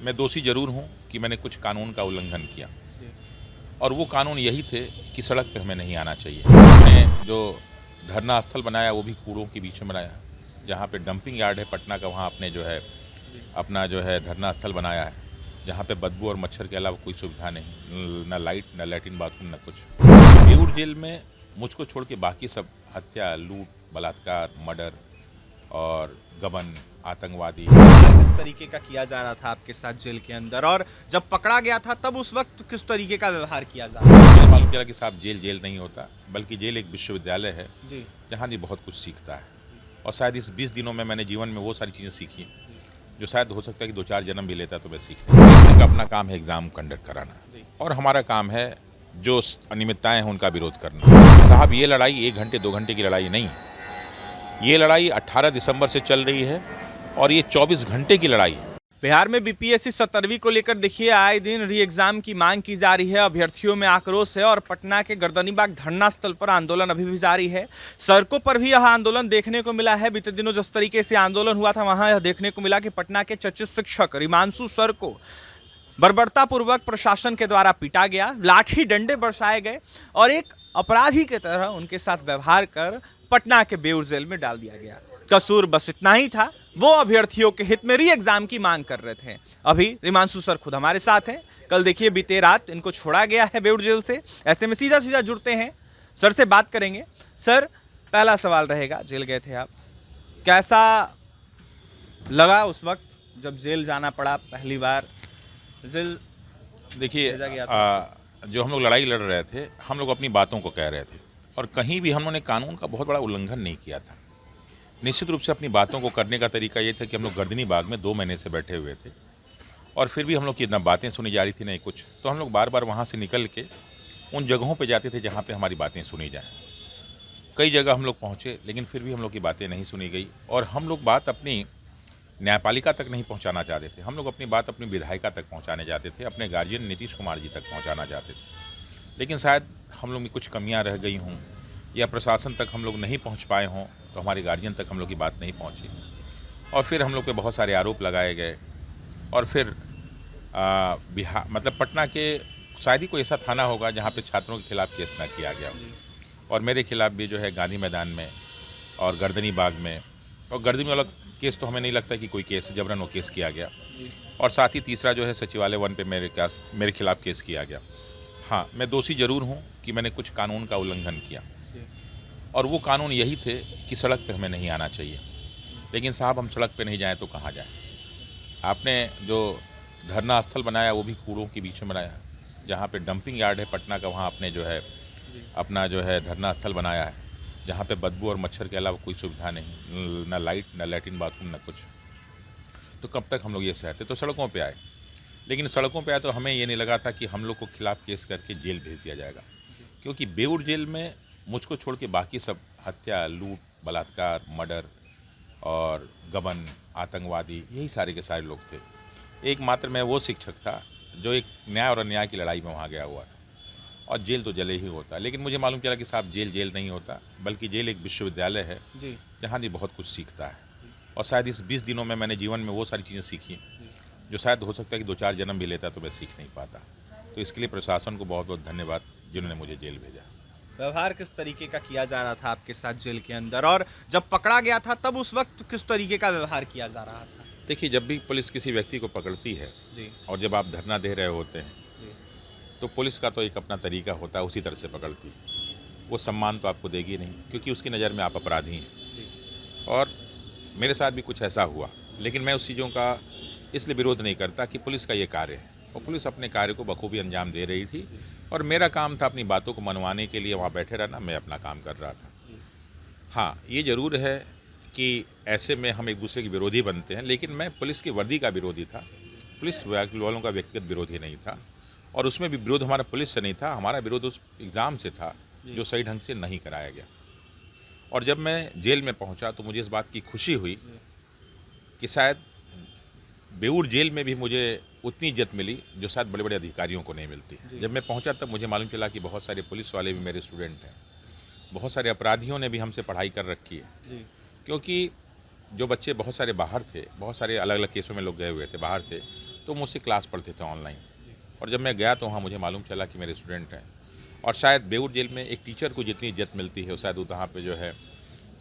मैं दोषी ज़रूर हूँ कि मैंने कुछ कानून का उल्लंघन किया, और वो कानून यही थे कि सड़क पे हमें नहीं आना चाहिए। हमने जो धरना स्थल बनाया वो भी कूड़ों के बीच में बनाया। जहाँ पे डंपिंग यार्ड है पटना का, वहाँ आपने जो है अपना जो है धरना स्थल बनाया है, जहाँ पे बदबू और मच्छर के अलावा कोई सुविधा नहीं, न लाइट, न लैट्रिन बाथरूम, न कुछ। बेऊर जेल में मुझको छोड़ के बाकी सब हत्या, लूट, बलात्कार, मर्डर और गबन, आतंकवादी। किस तरीके का किया जा रहा था आपके साथ जेल के अंदर, और जब पकड़ा गया था तब उस वक्त किस तरीके का व्यवहार किया जा रहा था? मुझे मालूम चला कि साहब जेल नहीं होता, बल्कि जेल एक विश्वविद्यालय है जी। जहाँ भी बहुत कुछ सीखता है। और शायद इस 20 दिनों में मैंने जीवन में वो सारी चीज़ें सीखी जो शायद हो सकता है कि 2-4 जन्म भी लेता तो मैं सीख किसी का अपना काम है एग्ज़ाम कंडक्ट कराना, और हमारा काम है जो अनियमितताएं हैं उनका विरोध करना। साहब ये लड़ाई 1 घंटे 2 घंटे की लड़ाई नहीं, ये लड़ाई 18 दिसंबर से चल रही है और ये 24 घंटे की लड़ाई है। बिहार में बीपीएससी 17वीं को लेकर देखिए आए दिन री एग्जाम की मांग की जा रही है, अभ्यर्थियों में आक्रोश है और पटना के गर्दनीबाग धरना स्थल पर आंदोलन अभी भी जारी है। सड़कों पर भी यह आंदोलन देखने को मिला है। बीते दिनों जिस तरीके से आंदोलन हुआ था वहां यह देखने को मिला कि पटना के चर्चित शिक्षक रिमांशु सर को बर्बरतापूर्वक प्रशासन के द्वारा पीटा गया, लाठी डंडे बरसाए गए और एक अपराधी की तरह उनके साथ व्यवहार कर पटना के बेऊर जेल में डाल दिया गया। कसूर बस इतना ही था, वो अभ्यर्थियों के हित में री एग्जाम की मांग कर रहे थे। अभी रिमांशु सर खुद हमारे साथ हैं। कल देखिए बीते रात इनको छोड़ा गया है बेऊर जेल से। ऐसे में सीधा सीधा जुड़ते हैं, सर से बात करेंगे। सर, पहला सवाल रहेगा, जेल गए थे आप, कैसा लगा उस वक्त जब जेल जाना पड़ा पहली बार? जेल देखिए, भेजा गया था। जो हम लोग लड़ाई लड़ रहे थे, हम लोग अपनी बातों को कह रहे थे और कहीं भी हम लोगों ने कानून का बहुत बड़ा उल्लंघन नहीं किया था। निश्चित रूप से अपनी बातों को करने का तरीका ये था कि हम लोग गर्दनी बाग में 2 महीने से बैठे हुए थे और फिर भी हम लोग की ना बातें सुनी जा रही थी नहीं कुछ, तो हम लोग बार बार वहाँ से निकल के उन जगहों पे जाते थे जहाँ पे हमारी बातें सुनी जाएँ। कई जगह हम लोग पहुँचे, लेकिन फिर भी हम लोग की बातें नहीं सुनी गई और हम लोग बात अपनी न्यायपालिका तक नहीं पहुंचाना चाहते थे। हम लोग अपनी बात अपनी विधायिका तक पहुंचाने जाते थे, अपने गार्जियन नीतीश कुमार जी तक पहुंचाना चाहते थे। लेकिन शायद हम लोग में कुछ कमियां रह गई हों या प्रशासन तक हम लोग नहीं पहुंच पाए हों, तो हमारे गार्जियन तक हम लोग की बात नहीं पहुंची और फिर हम लोग पे बहुत सारे आरोप लगाए गए। और फिर बिहार मतलब पटना के शायद ही कोई ऐसा थाना होगा जहाँ पर छात्रों के खिलाफ केस ना किया गया हो, और मेरे खिलाफ भी जो है गांधी मैदान में और गर्दनी बाग में, और गर्दनी वाला केस तो हमें नहीं लगता कि कोई केस जबरन वो केस किया गया, और साथ ही तीसरा जो है सचिवालय 1 पे मेरे खिलाफ केस किया गया। हाँ, मैं दोषी ज़रूर हूँ कि मैंने कुछ कानून का उल्लंघन किया, और वो कानून यही थे कि सड़क पे हमें नहीं आना चाहिए। लेकिन साहब हम सड़क पे नहीं जाएँ तो कहाँ जाएँ? आपने जो धरना स्थल बनाया वो भी कूड़ों के बीच में बनाया, जहाँ पे डंपिंग यार्ड है पटना का, वहाँ आपने जो है अपना जो है धरना स्थल बनाया है, जहाँ पे बदबू और मच्छर के अलावा कोई सुविधा नहीं, न लाइट, न लैट्रिन बाथरूम, न कुछ। तो कब तक हम लोग ये सहते? तो सड़कों पे आए, लेकिन सड़कों पे आए तो हमें ये नहीं लगा था कि हम लोग को खिलाफ केस करके जेल भेज दिया जाएगा, क्योंकि बेऊर जेल में मुझको छोड़ के बाकी सब हत्या, लूट, बलात्कार, मर्डर और गबन, आतंकवादी, यही सारे के सारे लोग थे। एकमात्र मैं वो शिक्षक था जो एक न्याय और अन्याय की लड़ाई में वहाँ गया हुआ था, और जेल तो जले ही होता। लेकिन मुझे मालूम चला कि साहब जेल नहीं होता, बल्कि जेल एक विश्वविद्यालय है जहाँ भी बहुत कुछ सीखता है। और शायद इस 20 दिनों में मैंने जीवन में वो सारी चीज़ें सीखी जो शायद हो सकता है कि 2-4 जन्म भी लेता तो मैं सीख नहीं पाता। तो इसके लिए प्रशासन को बहुत बहुत धन्यवाद जिन्होंने मुझे जेल भेजा। व्यवहार किस तरीके का किया जा रहा था आपके साथ जेल के अंदर, और जब पकड़ा गया था तब उस वक्त किस तरीके का व्यवहार किया जा रहा था? देखिए, जब भी पुलिस किसी व्यक्ति को पकड़ती है और जब आप धरना दे रहे होते हैं, तो पुलिस का तो एक अपना तरीका होता है, उसी तरह से पकड़ती है। वो सम्मान तो आपको देगी नहीं, क्योंकि उसकी नज़र में आप अपराधी हैं। और मेरे साथ भी कुछ ऐसा हुआ, लेकिन मैं उस चीज़ों का इसलिए विरोध नहीं करता कि पुलिस का ये कार्य है, और पुलिस अपने कार्य को बखूबी अंजाम दे रही थी, और मेरा काम था अपनी बातों को मनवाने के लिए वहाँ बैठे रहना। मैं अपना काम कर रहा था। हाँ, ये ज़रूर है कि ऐसे में हम एक दूसरे के विरोधी बनते हैं, लेकिन मैं पुलिस की वर्दी का विरोधी था, पुलिस वालों का व्यक्तिगत विरोधी नहीं था। और उसमें भी विरोध हमारा पुलिस से नहीं था, हमारा विरोध उस एग्ज़ाम से था जो सही ढंग से नहीं कराया गया। और जब मैं जेल में पहुंचा तो मुझे इस बात की खुशी हुई कि शायद बेऊर जेल में भी मुझे उतनी इज्जत मिली जो शायद बड़े बड़े अधिकारियों को नहीं मिलती। जब मैं पहुंचा तब मुझे मालूम चला कि बहुत सारे पुलिस वाले भी मेरे स्टूडेंट हैं, बहुत सारे अपराधियों ने भी हमसे पढ़ाई कर रखी है। क्योंकि जो बच्चे बहुत सारे बाहर थे, बहुत सारे अलग अलग केसों में लोग गए हुए थे, बाहर थे, तो मुझसे क्लास पढ़ते थे ऑनलाइन। और जब मैं गया तो वहाँ मुझे मालूम चला कि मेरे स्टूडेंट हैं। और शायद बेऊर जेल में एक टीचर को जितनी इज्जत मिलती है, शायद वहाँ पे जो है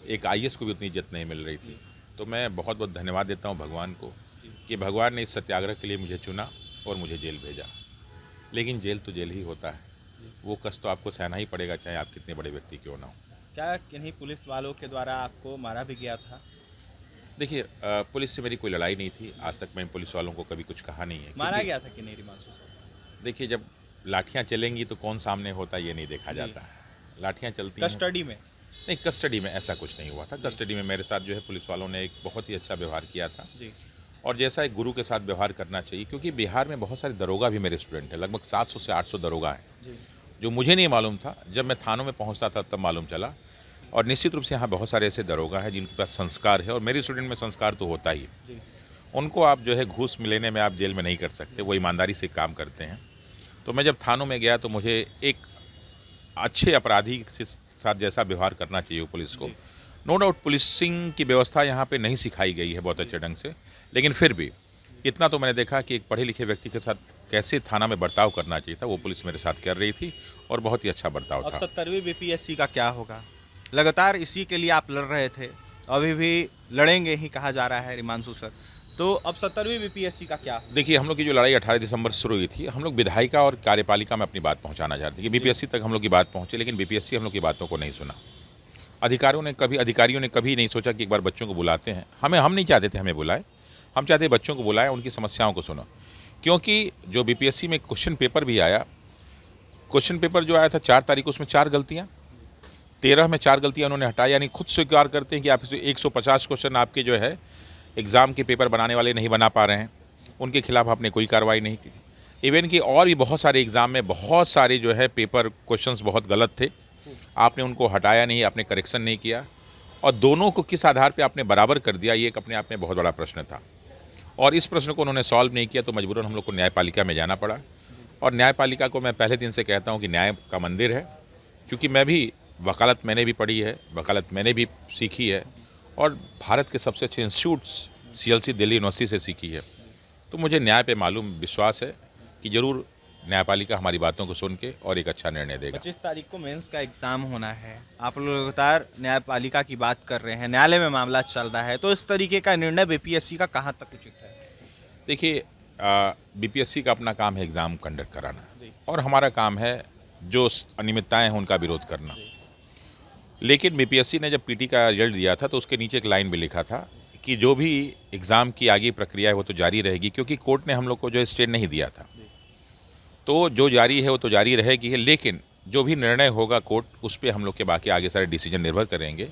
एक आईएएस को भी उतनी इज्जत नहीं मिल रही थी। तो मैं बहुत बहुत धन्यवाद देता हूँ भगवान को कि भगवान ने इस सत्याग्रह के लिए मुझे चुना और मुझे जेल भेजा। लेकिन जेल तो जेल ही होता है, वो कष्ट तो आपको सहना ही पड़ेगा, चाहे आप कितने बड़े व्यक्ति क्यों ना हो। क्या किन्हीं पुलिस वालों के द्वारा आपको मारा भी गया था? देखिए, पुलिस से मेरी कोई लड़ाई नहीं थी, आज तक मैंने पुलिस वालों को कभी कुछ कहा नहीं है। मारा क्योंकि गया था कि नहीं रिमांशु सर? देखिए, जब लाठियाँ चलेंगी तो कौन सामने होता है ये नहीं देखा जी। जाता है। लाठियाँ चलती हैं। कस्टडी में? नहीं, कस्टडी में ऐसा कुछ नहीं हुआ था। कस्टडी में मेरे साथ जो है पुलिस वालों ने एक बहुत ही अच्छा व्यवहार किया था, जी और जैसा एक गुरु के साथ व्यवहार करना चाहिए। क्योंकि बिहार में बहुत सारे दरोगा भी मेरे स्टूडेंट हैं, लगभग 700 से 800 दरोगा हैं, जी जो मुझे नहीं मालूम था। जब मैं थानों में पहुंचता था तब मालूम चला। और निश्चित रूप से यहाँ बहुत सारे ऐसे दरोगा हैं जिनके पास संस्कार है, और मेरे स्टूडेंट में संस्कार तो होता ही है। जी उनको आप जो है घूस लेने में आप जेल में नहीं कर सकते, वो ईमानदारी से काम करते हैं। तो मैं जब थानों में गया तो मुझे एक अच्छे अपराधी के साथ जैसा व्यवहार करना चाहिए पुलिस को। नो डाउट पुलिसिंग की व्यवस्था यहाँ पे नहीं सिखाई गई है बहुत अच्छे ढंग से, लेकिन फिर भी इतना तो मैंने देखा कि एक पढ़े लिखे व्यक्ति के साथ कैसे थाना में बर्ताव करना चाहिए था, वो पुलिस मेरे साथ कर रही थी, और बहुत ही अच्छा बर्ताव अब था। 70वीं बीपीएससी का क्या होगा? लगातार इसी के लिए आप लड़ रहे थे, अभी भी लड़ेंगे ही कहा जा रहा है रिमांशु सर। तो अब 70वीं बीपीएससी का क्या? देखिए, हम लोग की जो लड़ाई 18 दिसंबर से शुरू हुई थी, हम लोग विधायिका और कार्यपालिका में अपनी बात पहुंचाना चाहते थे कि बीपीएससी तक हम लोग की बात पहुंचे, लेकिन बीपीएससी हम लोग की बातों को नहीं सुना। अधिकारियों ने कभी नहीं सोचा कि एक बार बच्चों को बुलाते हैं। हम नहीं चाहते थे हमें बुलाए, हम चाहते बच्चों को बुलाएं, उनकी समस्याओं को सुनो। क्योंकि जो बीपीएससी में क्वेश्चन पेपर भी आया, क्वेश्चन पेपर जो आया था 4 तारीख को, उसमें 4 गलतियाँ, 13 में 4 गलतियाँ उन्होंने हटाई। यानी खुद स्वीकार करते हैं कि आप 150 क्वेश्चन आपके जो है एग्ज़ाम के पेपर बनाने वाले नहीं बना पा रहे हैं, उनके खिलाफ आपने कोई कार्रवाई नहीं की। इवन कि और भी बहुत सारे एग्ज़ाम में बहुत सारे जो है पेपर क्वेश्चंस बहुत गलत थे, आपने उनको हटाया नहीं, आपने करेक्शन नहीं किया, और दोनों को किस आधार पे आपने बराबर कर दिया, ये एक अपने आप में बहुत बड़ा प्रश्न था। और इस प्रश्न को उन्होंने सॉल्व नहीं किया, तो मजबूरन हम लोग को न्यायपालिका में जाना पड़ा। और न्यायपालिका को मैं पहले दिन से कहता हूँ कि न्याय का मंदिर है, क्योंकि मैं भी वकालत मैंने भी पढ़ी है, वकालत मैंने भी सीखी है, और भारत के सबसे अच्छे इंस्टीट्यूट्स सीएलसी दिल्ली यूनिवर्सिटी से सीखी है। तो मुझे न्याय पे मालूम विश्वास है कि ज़रूर न्यायपालिका हमारी बातों को सुन के और एक अच्छा निर्णय देगा। 25 तारीख को मेंस का एग्जाम होना है, आप लोग लगातार न्यायपालिका की बात कर रहे हैं, न्यायालय में मामला चल रहा है, तो इस तरीके का निर्णय बीपीएससी का कहाँ तक उचित है? देखिए, बीपीएससी का अपना काम है एग्ज़ाम कंडक्ट कराना, जी। और हमारा काम है जो अनियमितताएं हैं उनका विरोध करना। लेकिन बीपीएससी ने जब पीटी का रिजल्ट दिया था तो उसके नीचे एक लाइन भी लिखा था कि जो भी एग्ज़ाम की आगे प्रक्रिया है वो तो जारी रहेगी, क्योंकि कोर्ट ने हम लोग को जो स्टे नहीं दिया था, तो जो जारी है वो तो जारी रहेगी है। लेकिन जो भी निर्णय होगा कोर्ट, उस पर हम लोग के बाकी आगे सारे डिसीजन निर्भर करेंगे।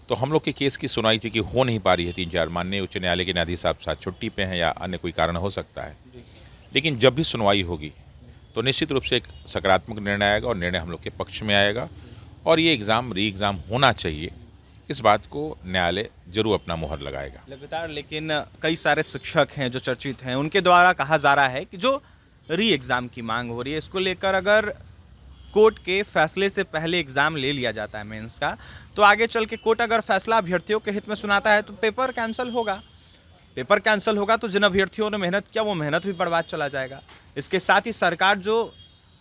तो हम लोग के केस की सुनवाई चूँकि हो नहीं पा रही है, 3-4 माननीय उच्च न्यायालय के न्यायाधीश साहब साथ छुट्टी पे हैं या अन्य कोई कारण हो सकता है, लेकिन जब भी सुनवाई होगी तो निश्चित रूप से एक सकारात्मक निर्णय आएगा और निर्णय हम लोग के पक्ष में आएगा, और ये एग्ज़ाम री एग्ज़ाम होना चाहिए, इस बात को न्यायालय जरूर अपना मुहर लगाएगा। लगातार लेकिन कई सारे शिक्षक हैं जो चर्चित हैं, उनके द्वारा कहा जा रहा है कि जो री एग्ज़ाम की मांग हो रही है, इसको लेकर अगर कोर्ट के फैसले से पहले एग्ज़ाम ले लिया जाता है मेंस का, तो आगे चल के कोर्ट अगर फैसला अभ्यर्थियों के हित में सुनाता है तो पेपर कैंसिल होगा। पेपर कैंसिल होगा तो जिन अभ्यर्थियों ने मेहनत किया वो मेहनत भी बर्बाद चला जाएगा। इसके साथ ही सरकार जो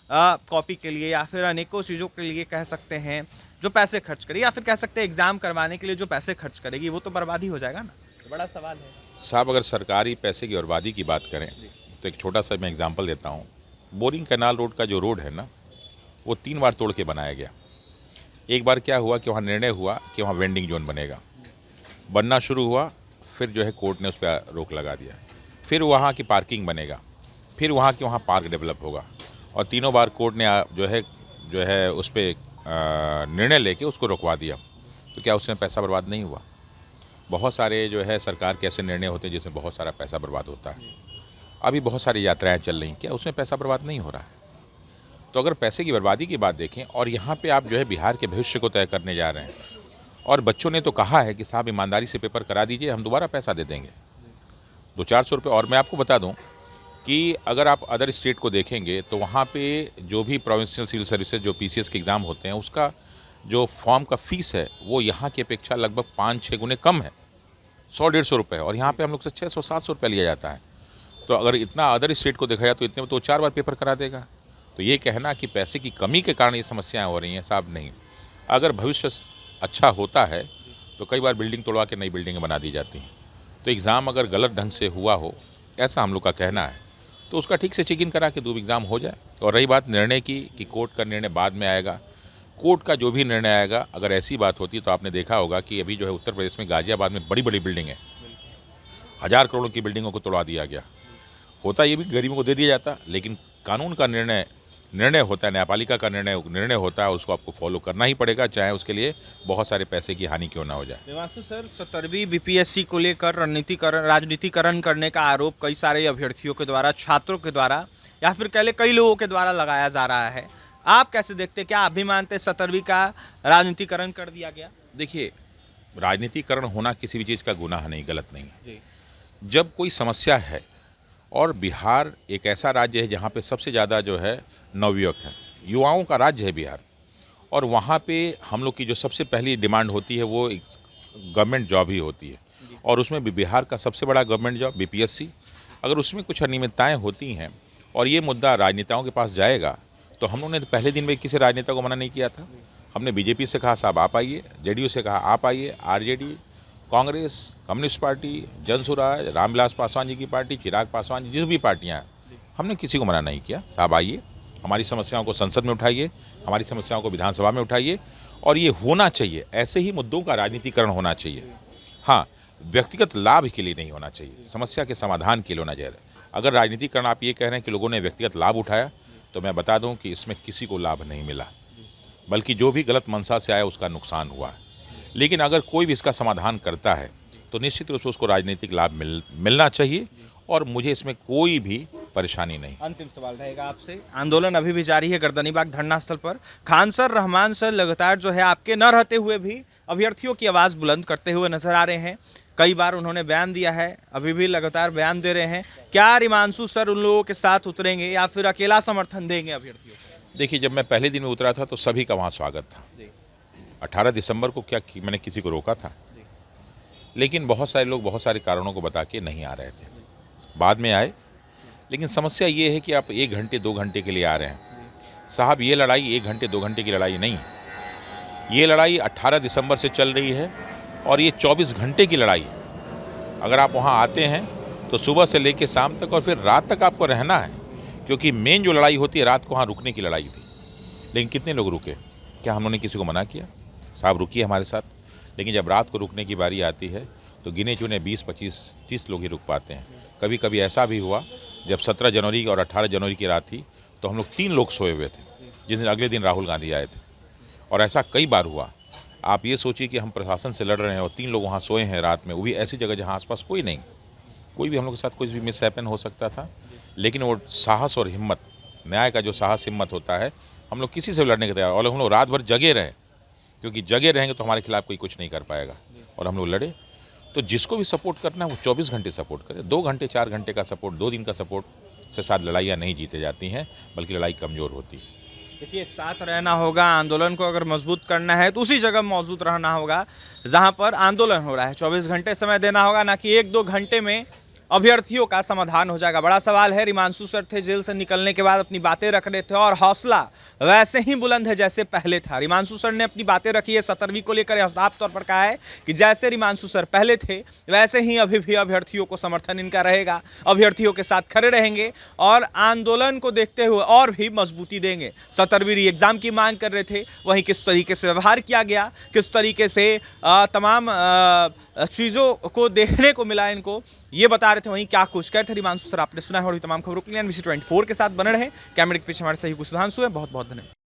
कॉपी के लिए या फिर अनेकों चीज़ों के लिए कह सकते हैं जो पैसे खर्च करेगी, या फिर कह सकते हैं एग्ज़ाम करवाने के लिए जो पैसे खर्च करेगी, वो तो बर्बादी हो जाएगा ना। तो बड़ा सवाल है साहब, अगर सरकारी पैसे की बर्बादी की बात करें तो एक छोटा सा मैं एग्जांपल देता हूँ। बोरिंग कैनाल रोड का जो रोड है ना, वो 3 बार तोड़ के बनाया गया। एक बार क्या हुआ कि वहाँ निर्णय हुआ कि वहाँ वेंडिंग जोन बनेगा, बनना शुरू हुआ, फिर जो है कोर्ट ने उस पर रोक लगा दिया। फिर वहाँ की पार्किंग बनेगा, फिर वहाँ की वहाँ पार्क डेवलप होगा, और तीनों बार कोर्ट ने जो है उस पर निर्णय लेके उसको रोकवा दिया। तो क्या उसमें पैसा बर्बाद नहीं हुआ? बहुत सारे जो है सरकार के ऐसे निर्णय होते हैं जिसमें बहुत सारा पैसा बर्बाद होता है। अभी बहुत सारी यात्राएं चल रही, क्या उसमें पैसा बर्बाद नहीं हो रहा है? तो अगर पैसे की बर्बादी की बात देखें, और यहाँ पे आप जो है बिहार के भविष्य को तय करने जा रहे हैं, और बच्चों ने तो कहा है कि साहब ईमानदारी से पेपर करा दीजिए, हम दोबारा पैसा दे देंगे 200-400 रुपये। और मैं आपको बता दूं कि अगर आप अदर स्टेट को देखेंगे तो वहाँ पे जो भी प्रोविंशियल सिविल सर्विसेज जो पीसीएस के एग्ज़ाम होते हैं, उसका जो फॉर्म का फ़ीस है वो यहाँ की अपेक्षा लगभग 5-6 गुने कम है, 100-150 रुपये, और यहाँ पे हम लोग से 600-700 रुपये लिया जाता है। तो अगर इतना अदर स्टेट को देखा जाए तो इतने में तो 4 बार पेपर करा देगा। तो ये कहना कि पैसे की कमी के कारण ये समस्याएं हो रही हैं, साहब नहीं। अगर भविष्य अच्छा होता है तो कई बार बिल्डिंग तोड़वा के नई बिल्डिंगें बना दी जाती हैं। तो एग्ज़ाम अगर गलत ढंग से हुआ हो, ऐसा हम लोग का कहना है, तो उसका ठीक से चेक इन करा के 2 एग्ज़ाम हो जाए। और रही बात निर्णय की कि कोर्ट का निर्णय बाद में आएगा, कोर्ट का जो भी निर्णय आएगा, अगर ऐसी बात होती तो आपने देखा होगा कि अभी जो है उत्तर प्रदेश में गाज़ियाबाद में बड़ी बड़ी बिल्डिंगें, 1000 करोड़ की बिल्डिंगों को तोड़वा दिया गया। होता ये भी गरीबों को दे दिया जाता, लेकिन कानून का निर्णय होता है, न्यायपालिका का निर्णय होता है, उसको आपको फॉलो करना ही पड़ेगा, चाहे उसके लिए बहुत सारे पैसे की हानि क्यों ना हो जाए। देवांशु सर, 17वीं बीपीएससी को लेकर राजनीतिकरण करने का आरोप कई सारे अभ्यर्थियों के द्वारा, छात्रों के द्वारा, या फिर कह ले कई लोगों के द्वारा लगाया जा रहा है। आप कैसे देखते, क्या आप भी मानते 17वीं का राजनीतिकरण कर दिया गया? देखिए, राजनीतिकरण होना किसी भी चीज़ का गुनाह नहीं, गलत नहीं है। जी। जब कोई समस्या है, और बिहार एक ऐसा राज्य है जहाँ पे सबसे ज़्यादा जो है नवयुवक हैं, युवाओं का राज्य है बिहार, और वहाँ पे हम लोग की जो सबसे पहली डिमांड होती है वो गवर्नमेंट जॉब ही होती है। और उसमें भी बिहार का सबसे बड़ा गवर्नमेंट जॉब बीपीएससी, अगर उसमें कुछ अनियमितताएँ होती हैं और ये मुद्दा राजनेताओं के पास जाएगा, तो हम लोगों ने पहले दिन में किसी राजनेता को मना नहीं किया था। हमने बीजेपी से कहा साहब आप आइए, जेडीयू से कहा आप आइए, RJD, Congress, communist party, Jansuraaj, Ramvilas Paswan ji की पार्टी, चिराग पासवान जी, जिस भी पार्टियां हैं, हमने किसी को मना नहीं किया। साहब आइए, हमारी समस्याओं को संसद में उठाइए, हमारी समस्याओं को विधानसभा में उठाइए, और ये होना चाहिए, ऐसे ही मुद्दों का राजनीतिकरण होना चाहिए। हाँ, व्यक्तिगत लाभ के लिए नहीं होना चाहिए, समस्या के समाधान के लिए होना चाहिए। अगर राजनीतिकरण आप ये कह रहे हैं कि लोगों ने व्यक्तिगत लाभ उठाया, तो मैं बता दूँ कि इसमें किसी को लाभ नहीं मिला, बल्कि जो भी गलत मंशा से आया उसका नुकसान हुआ है। लेकिन अगर कोई भी इसका समाधान करता है तो निश्चित रूप से उसको राजनीतिक लाभ मिलना चाहिए, और मुझे इसमें कोई भी परेशानी नहीं। अंतिम सवाल रहेगा आपसे, आंदोलन अभी भी जारी है गर्दनीबाग धरना स्थल पर। खान सर, रहमान सर लगातार जो है आपके न रहते हुए भी अभ्यर्थियों की आवाज़ बुलंद करते हुए नजर आ रहे हैं। कई बार उन्होंने बयान दिया है, अभी भी लगातार बयान दे रहे हैं। क्या रिमांशु सर उन लोगों के साथ उतरेंगे या फिर अकेला समर्थन देंगे अभ्यर्थियों को? देखिए, जब मैं पहले दिन में उतरा था तो सभी का वहाँ स्वागत था। 18 दिसंबर को क्या मैंने किसी को रोका था? लेकिन बहुत सारे लोग बहुत सारे कारणों को बता के नहीं आ रहे थे, बाद में आए। लेकिन समस्या ये है कि आप 1 घंटे 2 घंटे के लिए आ रहे हैं। साहब, ये लड़ाई 1 घंटे 2 घंटे की लड़ाई नहीं है, ये लड़ाई 18 दिसंबर से चल रही है, और ये 24 घंटे की लड़ाई है। अगर आप वहाँ आते हैं तो सुबह से लेकर शाम तक और फिर रात तक आपको रहना है, क्योंकि मेन जो लड़ाई होती है रात को वहाँ रुकने की लड़ाई थी। लेकिन कितने लोग रुके? क्या हम लोगों ने किसी को मना किया? साहब रुकिए हमारे साथ। लेकिन जब रात को रुकने की बारी आती है तो गिने चुने 20, 25, 30 लोग ही रुक पाते हैं। कभी कभी ऐसा भी हुआ, जब 17 जनवरी और 18 जनवरी की रात थी तो हम लोग 3 लोग सोए हुए थे, जिस दिन अगले दिन राहुल गांधी आए थे। और ऐसा कई बार हुआ। आप ये सोचिए कि हम प्रशासन से लड़ रहे हैं और 3 लोग वहाँ सोए हैं रात में, वो भी ऐसी जगह जहाँ आसपास कोई नहीं, कोई भी हम लोग के साथ कुछ भी मिसहैपन हो सकता था। लेकिन वो साहस और हिम्मत, न्याय का जो साहस हिम्मत होता है, हम लोग किसी से भी लड़ने के तैयार, और हम लोग रात भर जगे रहे, क्योंकि जगे रहेंगे तो हमारे खिलाफ कोई कुछ नहीं कर पाएगा, और हम लोग लड़े। तो जिसको भी सपोर्ट करना है वो 24 घंटे सपोर्ट करे। 2 घंटे 4 घंटे का सपोर्ट, 2 दिन का सपोर्ट से साथ लड़ाइयाँ नहीं जीते जाती हैं, बल्कि लड़ाई कमज़ोर होती है। देखिए, साथ रहना होगा, आंदोलन को अगर मजबूत करना है तो उसी जगह मौजूद रहना होगा जहां पर आंदोलन हो रहा है। 24 घंटे समय देना होगा, ना कि 1-2 घंटे में अभ्यर्थियों का समाधान हो जाएगा। बड़ा सवाल है, रिमांशु सर थे, जेल से निकलने के बाद अपनी बातें रख रहे थे और हौसला वैसे ही बुलंद है जैसे पहले था। रिमांशु सर ने अपनी बातें रखी है, 17वीं को लेकर साफ तौर पर कहा है कि जैसे रिमांशु सर पहले थे वैसे ही अभी भी अभ्यर्थियों को समर्थन इनका रहेगा, अभ्यर्थियों के साथ खड़े रहेंगे और आंदोलन को देखते हुए और भी मजबूती देंगे। 17वीं री एग्जाम की मांग कर रहे थे, वहीं किस तरीके से व्यवहार किया गया, किस तरीके से तमाम चीज़ों को देखने को मिला इनको, ये बता रहे थे। वहीं क्या कुछ कह रहे थे रिमांशु सर आपने सुना है। और भी तमाम खबरों के लिए NBC 24 के साथ बने रहे। कैमरे के पीछे हमारे सही सुधांशु है। बहुत बहुत धन्यवाद।